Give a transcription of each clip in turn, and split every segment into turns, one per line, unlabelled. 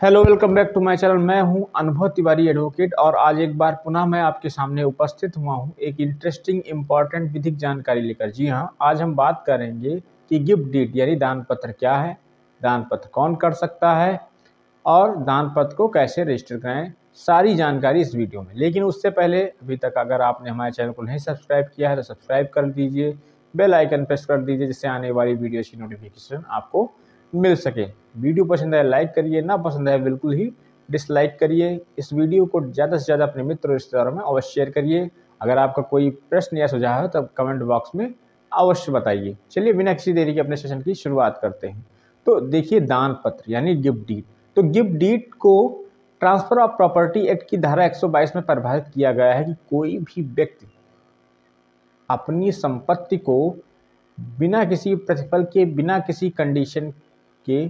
Hello, welcome back to my channel. मैं हूं अनुभव तिवारी एडवोकेट और आज एक बार पुनः मैं आपके सामने उपस्थित हुआ हूं एक इंटरेस्टिंग इंपॉर्टेंट विधिक जानकारी लेकर। जी हां, आज हम बात करेंगे कि गिफ्ट डीड यानी दान पत्र क्या है, दान पत्र कौन कर सकता है और दान पत्र को कैसे रजिस्टर करें। सारी जानकारी इस वीडियो में। लेकिन उससे पहले अभी तक अगर आपने हमारे चैनल को नहीं सब्सक्राइब किया है तो सब्सक्राइब कर दीजिए, बेल आइकन प्रेस कर दीजिए जिससे आने वाली वीडियो की नोटिफिकेशन आपको मिल सके। वीडियो पसंद आए लाइक करिए, ना पसंद आए बिल्कुल ही डिसलाइक करिए। इस वीडियो को ज़्यादा से ज़्यादा अपने मित्र और रिश्तेदारों में अवश्य शेयर करिए। अगर आपका कोई प्रश्न या सुझाव है तो कमेंट बॉक्स में अवश्य बताइए। चलिए बिना किसी देरी के अपने सेशन की शुरुआत करते हैं। तो देखिए, दान पत्र यानी गिफ्ट डीड। तो गिफ्ट डीड को ट्रांसफर ऑफ प्रॉपर्टी एक्ट की धारा 122 में परिभाषित किया गया है कि कोई भी व्यक्ति अपनी संपत्ति को बिना किसी प्रतिफल के, बिना किसी कंडीशन के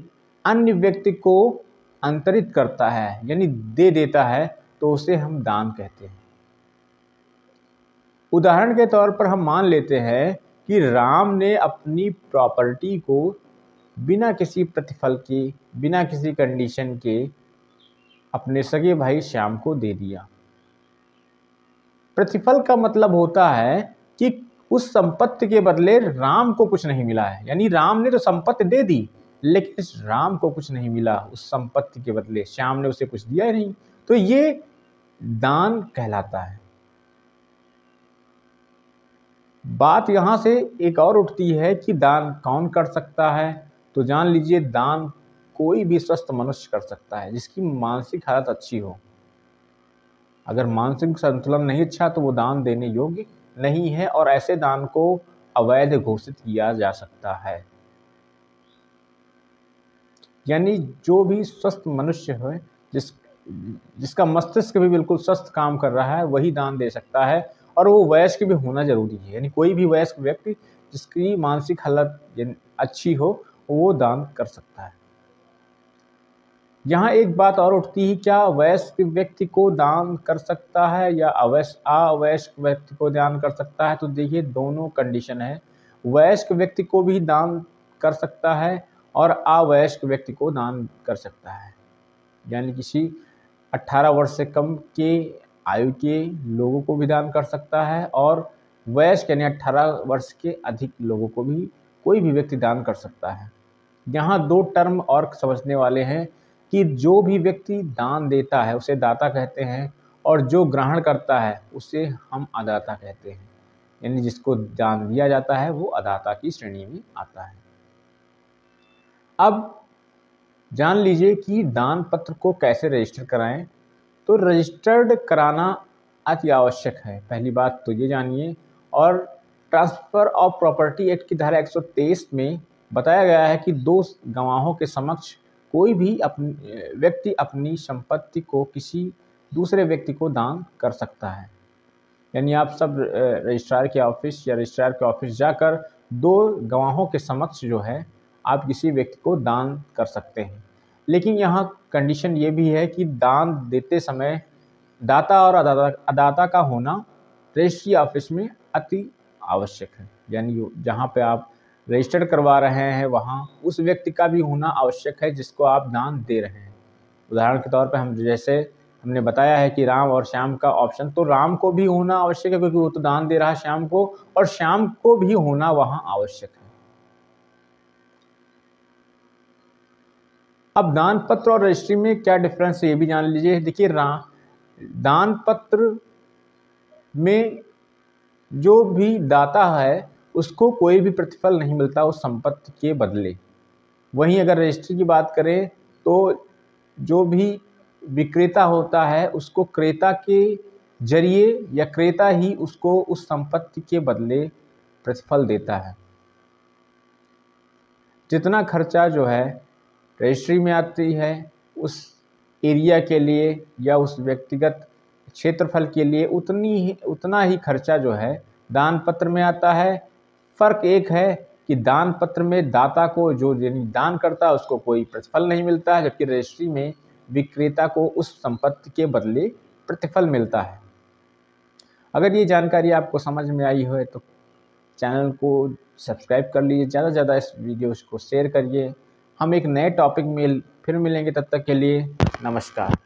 अन्य व्यक्ति को अंतरित करता है यानी दे देता है तो उसे हम दान कहते हैं। उदाहरण के तौर पर हम मान लेते हैं कि राम ने अपनी प्रॉपर्टी को बिना किसी प्रतिफल के, बिना किसी कंडीशन के अपने सगे भाई श्याम को दे दिया। प्रतिफल का मतलब होता है कि उस संपत्ति के बदले राम को कुछ नहीं मिला है, यानी राम ने तो संपत्ति दे दी लेकिन इस राम को कुछ नहीं मिला उस संपत्ति के बदले, श्याम ने उसे कुछ दिया ही नहीं। तो ये दान कहलाता है। बात यहां से एक और उठती है कि दान कौन कर सकता है। तो जान लीजिए, दान कोई भी स्वस्थ मनुष्य कर सकता है जिसकी मानसिक हालत अच्छी हो। अगर मानसिक संतुलन नहीं अच्छा तो वो दान देने योग्य नहीं है और ऐसे दान को अवैध घोषित किया जा सकता है। यानी जो भी स्वस्थ मनुष्य है, जिसका मस्तिष्क भी बिल्कुल स्वस्थ काम कर रहा है, वही दान दे सकता है और वो वयस्क भी होना जरूरी है। यानी कोई भी वयस्क व्यक्ति जिसकी मानसिक हालत अच्छी हो वो दान कर सकता है। यहाँ एक बात और उठती है, क्या वयस्क व्यक्ति को दान कर सकता है या अवयस्क व्यक्ति को दान कर सकता है। तो देखिए, दोनों कंडीशन है। वयस्क व्यक्ति को भी दान कर सकता है और अवयस्क व्यक्ति को दान कर सकता है। यानी किसी 18 वर्ष से कम के आयु के लोगों को भी दान कर सकता है और वयस्क यानी 18 वर्ष के अधिक लोगों को भी कोई भी व्यक्ति दान कर सकता है। यहाँ दो टर्म और समझने वाले हैं कि जो भी व्यक्ति दान देता है उसे दाता कहते हैं और जो ग्रहण करता है उसे हम अदाता कहते हैं। यानी जिसको दान दिया जाता है वो अदाता की श्रेणी में आता है। अब जान लीजिए कि दान पत्र को कैसे रजिस्टर कराएं। तो रजिस्टर्ड कराना अति आवश्यक है, पहली बात तो ये जानिए। और ट्रांसफर ऑफ प्रॉपर्टी एक्ट की धारा 123 में बताया गया है कि दो गवाहों के समक्ष कोई भी व्यक्ति अपनी संपत्ति को किसी दूसरे व्यक्ति को दान कर सकता है। यानी आप सब रजिस्ट्रार के ऑफिस या रजिस्ट्रार के ऑफिस जाकर दो गवाहों के समक्ष जो है आप किसी व्यक्ति को दान कर सकते हैं। लेकिन यहाँ कंडीशन ये भी है कि दान देते समय दाता और अदाता का होना रजिस्ट्री ऑफिस में अति आवश्यक है। यानी जहाँ पे आप रजिस्टर्ड करवा रहे हैं वहाँ उस व्यक्ति का भी होना आवश्यक है जिसको आप दान दे रहे हैं। उदाहरण के तौर पे हम जैसे हमने बताया है कि राम और श्याम का ऑप्शन, तो राम को भी होना आवश्यक है क्योंकि वो तो दान दे रहा है श्याम को, और श्याम को भी होना वहाँ आवश्यक है। अब दान पत्र और रजिस्ट्री में क्या डिफरेंस है ये भी जान लीजिए। देखिए, दान पत्र में जो भी दाता है उसको कोई भी प्रतिफल नहीं मिलता उस संपत्ति के बदले। वहीं अगर रजिस्ट्री की बात करें तो जो भी विक्रेता होता है उसको क्रेता के जरिए या क्रेता ही उसको उस संपत्ति के बदले प्रतिफल देता है। जितना खर्चा जो है रजिस्ट्री में आती है उस एरिया के लिए या उस व्यक्तिगत क्षेत्रफल के लिए उतना ही खर्चा जो है दान पत्र में आता है। फर्क एक है कि दान पत्र में दाता को जो दान करता है उसको कोई प्रतिफल नहीं मिलता है, जबकि रजिस्ट्री में विक्रेता को उस संपत्ति के बदले प्रतिफल मिलता है। अगर ये जानकारी आपको समझ में आई हो तो चैनल को सब्सक्राइब कर लीजिए, ज़्यादा से ज़्यादा इस वीडियो को शेयर करिए। हम एक नए टॉपिक में फिर मिलेंगे, तब तक के लिए नमस्कार।